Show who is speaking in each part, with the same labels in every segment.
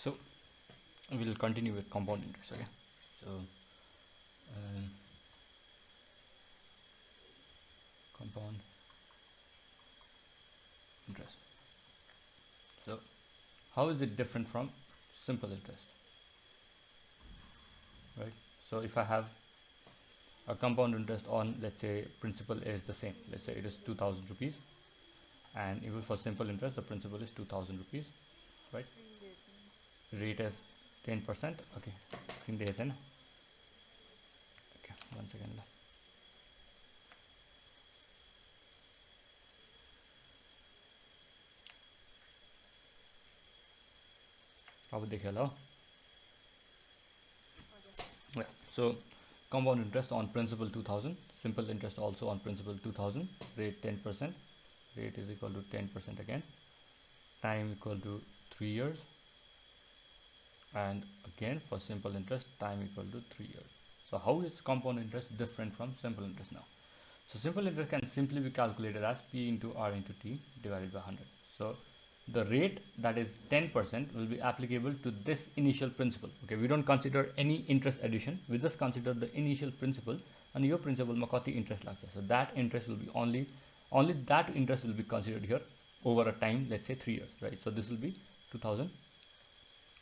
Speaker 1: So we'll continue with compound interest. Okay, so um, compound interest. So how is it different from simple interest, right? So if I have a compound interest on, let's say, principal is the same, let's say it is 2000 rupees, and even for simple interest the principal is 2000 rupees, right? Rate is 10%. Okay, screen days in. Okay, 1 second. अब देखें लो. Yeah, so compound interest on principal 2000, simple interest also on principal 2000, rate 10%, rate is equal to 10% again, time equal to 3 years, and again for simple interest time equal to 3 years. So how is compound interest different from simple interest now? So simple interest can simply be calculated as P into R into T divided by 100. So the rate, that is 10%, will be applicable to this initial principal. Okay, we don't consider any interest addition, we just consider the initial principal, and your principal ma kati interest lagcha. So that interest will be only that interest will be considered here over a time, let's say 3 years, right? So this will be 2000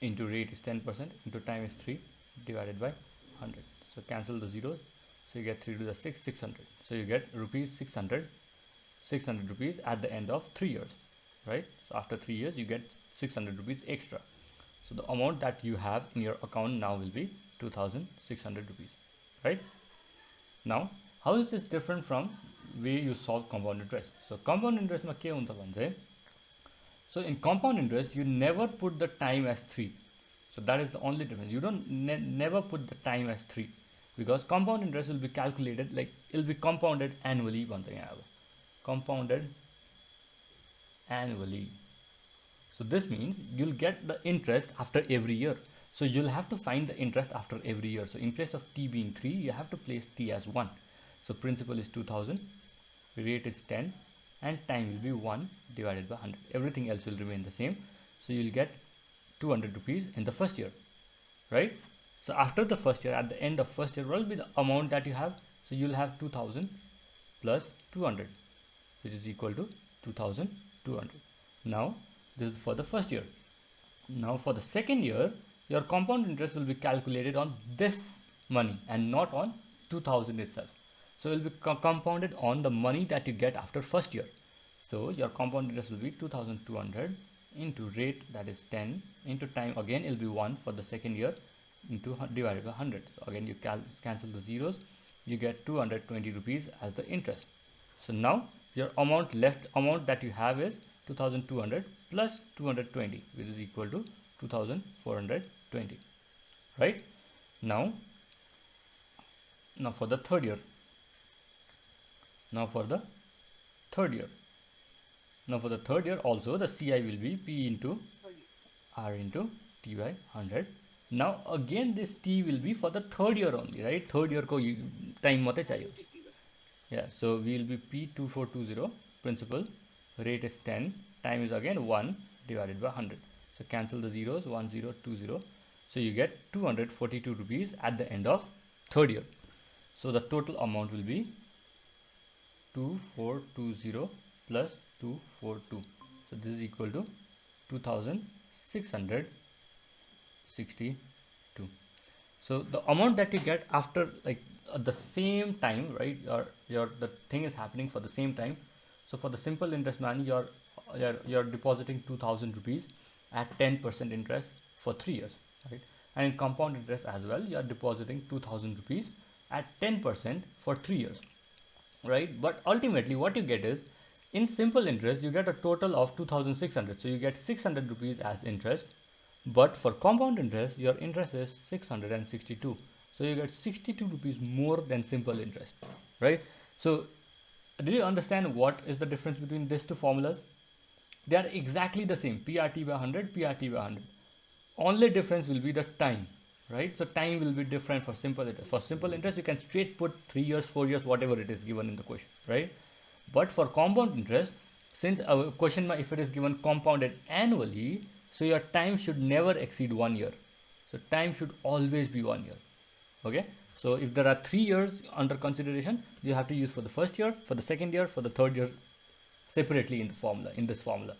Speaker 1: into rate is 10% into time is 3 divided by 100. So cancel the zeros, so you get 3 to the 6, 600. So you get rupees 600 rupees at the end of 3 years, right? So after 3 years you get 600 rupees extra. So the amount that you have in your account now will be 2600 rupees, right? Now how is this different from way you solve compound interest? So compound interest ma ke huncha bhanje, so in compound interest you never put the time as 3. So that is the only difference. You don't never put the time as 3, because compound interest will be calculated like it will be compounded annually. Compounded annually. So this means you'll get the interest after every year. So you'll have to find the interest after every year. So in place of T being 3, you have to place T as 1. So principal is 2000, rate is 10, and time will be 1 divided by 100. Everything else will remain the same. So you'll get 200 rupees in the first year, right? So after the first year, at the end of first year, what will be the amount that you have? So you'll have 2000 plus 200, which is equal to 2200. Now this is for the first year. Now for the second year, your compound interest will be calculated on this money and not on 2000 itself. So it will be compounded on the money that you get after first year. So your compound interest will be 2200 into rate, that is 10, into time, again it will be 1 for the second year, into divided by 100. So again you cancel the zeros, you get 220 rupees as the interest. So now your amount that you have is 2200 plus 220, which is equal to 2420, right? Now for the third year. Now for the third year also the CI will be P into R into T by 100. Now again this T will be for the third year only, right? Third year ko time mate chahiye. Yeah, so we will be P2420, principal, rate is 10, time is again 1 divided by 100. So cancel the zeros, 1020. So you get 242 rupees at the end of third year. So the total amount will be 2420 plus 242. So this is equal to 2662. So the amount that you get after like the same time, right? The thing is happening for the same time. So for the simple interest money, you're depositing 2000 rupees at 10% interest for 3 years, right? And in compound interest as well, you are depositing 2000 rupees at 10% for 3 years, right? But ultimately what you get is, in simple interest you get a total of 2600. So you get 600 rupees as interest, but for compound interest your interest is 662. So you get 62 rupees more than simple interest, right? So do you understand what is the difference between these two formulas? They are exactly the same, PRT by 100, PRT by 100. Only difference will be the time, right? So time will be different for simple interest. For simple interest you can straight put 3 years, 4 years, whatever it is given in the question, right? But for compound interest, since our question, if it is given compounded annually, So your time should never exceed 1 year. So time should always be 1 year. Okay. So if there are 3 years under consideration, you have to use for the first year, for the second year, for the third year separately in the formula, in this formula.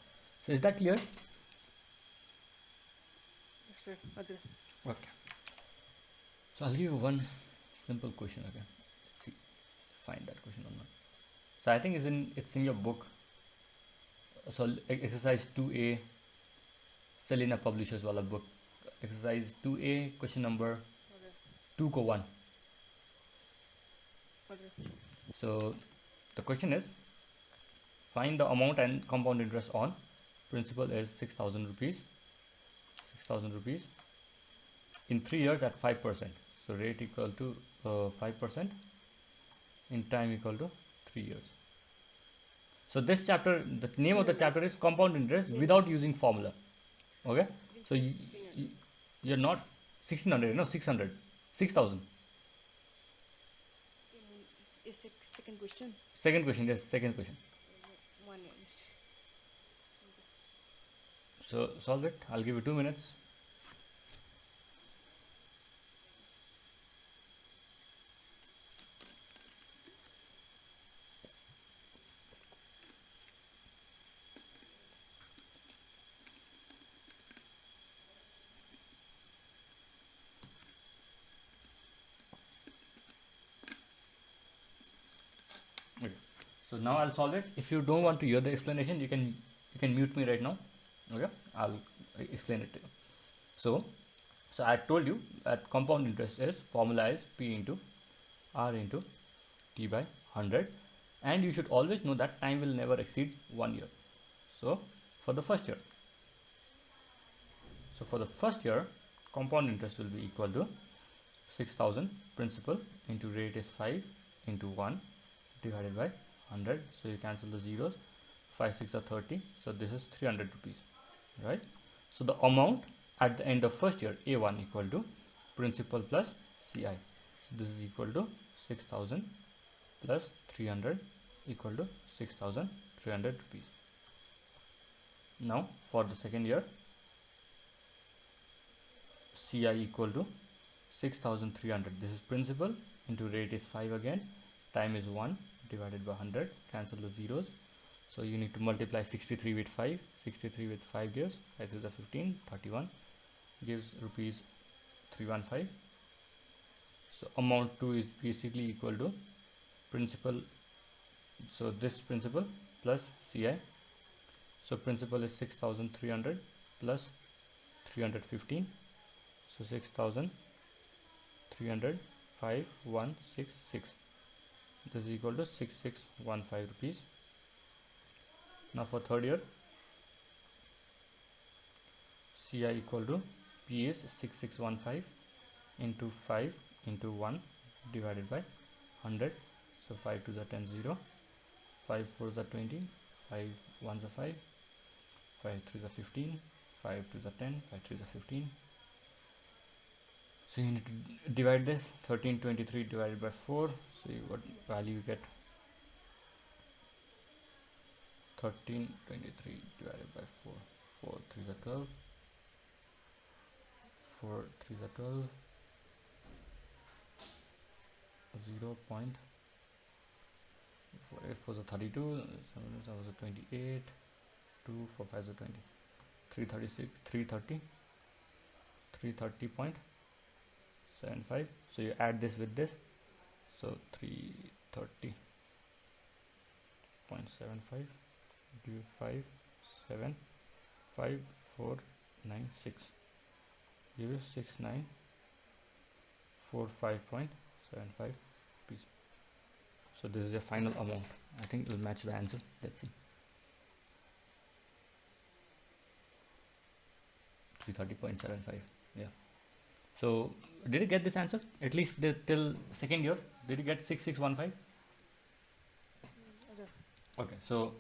Speaker 1: So is that clear?
Speaker 2: Yes, sir. Ajay.
Speaker 1: Okay. So I'll give you one simple question again. Let's see, find that question or not. So I think it's in your book. So exercise 2A, Selena Publishers wala book. Exercise 2A, question number
Speaker 2: Ajay.
Speaker 1: 2 ko 1.
Speaker 2: Ajay.
Speaker 1: So the question is, find the amount and compound interest on principal is 6,000 rupees. 6,000 rupees in 3 years at 5%. So rate equal to 5% in time equal to 3 years. So this chapter, the name of the chapter is compound interest without using formula. Okay. So you're not 1600, no, 600, 6,000.
Speaker 2: Is second question.
Speaker 1: Second question, yes, second question.
Speaker 2: 1 year.
Speaker 1: So solve it. I'll give you 2 minutes. Okay. So now I'll solve it. If you don't want to hear the explanation, you can mute me right now. Okay, I'll explain it to you. So I told you that compound interest is formula is P into R into T by 100, and you should always know that time will never exceed 1 year. So for the first year, compound interest will be equal to 6,000 principal into rate is 5 into 1 divided by 100. So you cancel the zeros. 5 6 are 30. So this is 300 rupees, right? So the amount at the end of first year, A1 equal to principal plus CI. So this is equal to 6,000 plus 300 equal to 6,300 rupees. Now for the second year, CI equal to 6,300. This is principal into rate is 5 again. Time is 1 divided by 100. Cancel the zeros. So you need to multiply 63 with 5. 63 with 5 gives 5 to the 15, 31 gives rupees 315. So amount 2 is basically equal to principal. So this principal plus CI. So principal is 6,300 plus 315. So 6,300, 5166. This is equal to 6615 rupees. Now for third year, CI equal to P is 6615 into 5 into 1 divided by 100. So 5 to the 10 0, 5 4 the 20, 5 1 the 5, 5 3 the 15, 5 2 the 10, 5 3 the 15. So you need to divide this. 1323 divided by 4. So what value you get? 1323 divided by 4. 4 3 is 12. 4 3 is 12. 0. 8 4 is 32. 7 is 28. 2 4 5 is 20. 336. 330. 330.75. So you add this with this. So 330.75 give 5 7 5 4 9 6 give you 6945.75 rupees. So this is your final amount. I think it will match the answer. Let's see. 330.75. Yeah. So did you get this answer? At least till second year, did you get 6615? Okay. So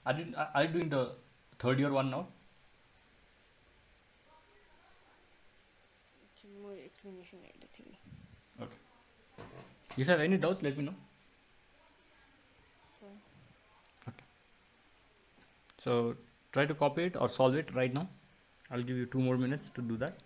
Speaker 1: are you doing the third year one now?
Speaker 2: More explanation I think.
Speaker 1: Okay. If you have any doubts, let me know.
Speaker 2: Sorry.
Speaker 1: Okay. So try to copy it or solve it right now. I'll give you 2 more minutes to do that.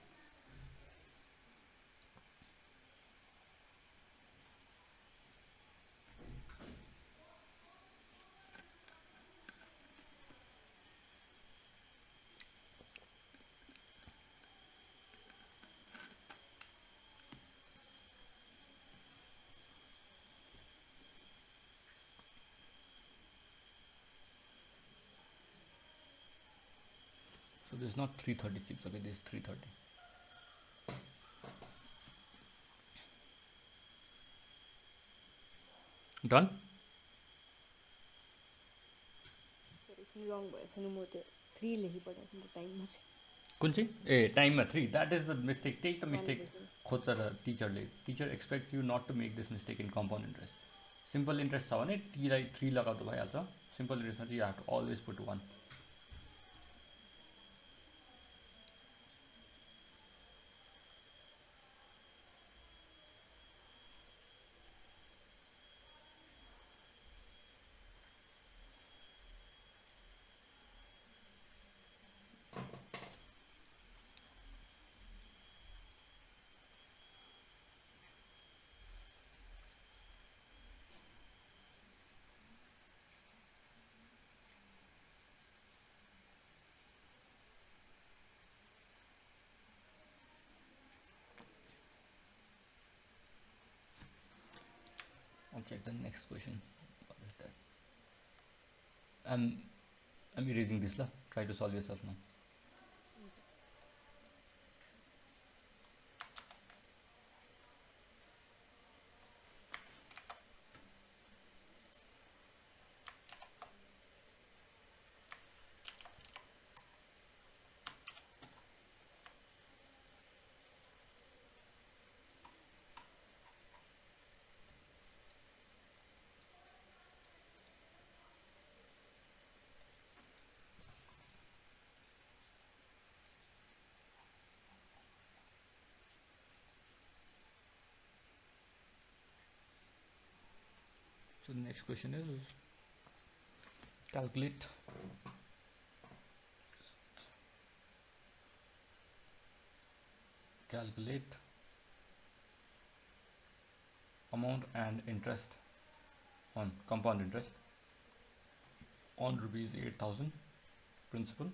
Speaker 1: So this is not 336, okay, this is 330. Done?
Speaker 2: Sir इसमें रङ भयो भने म त्यो 3 लेखिपठाएको नि त टाइममा चाहिँ
Speaker 1: कुन चाहिँ ए टाइममा 3 that is the mistake take the mistake
Speaker 2: लेखेँ।
Speaker 1: खोज्छ र टिचरले teacher expects you not to make this mistake in compound interest simple interest छ भने टीलाई 3 लगाउँदा भइहाल्छ सिम्पल इन्ट्रेस्टमा चाहिँ you have to always put 1 I'll check the next question. What is that? I'm erasing this la. Try to solve yourself now. So the next question is calculate amount and interest on compound interest on rupees 8,000 principal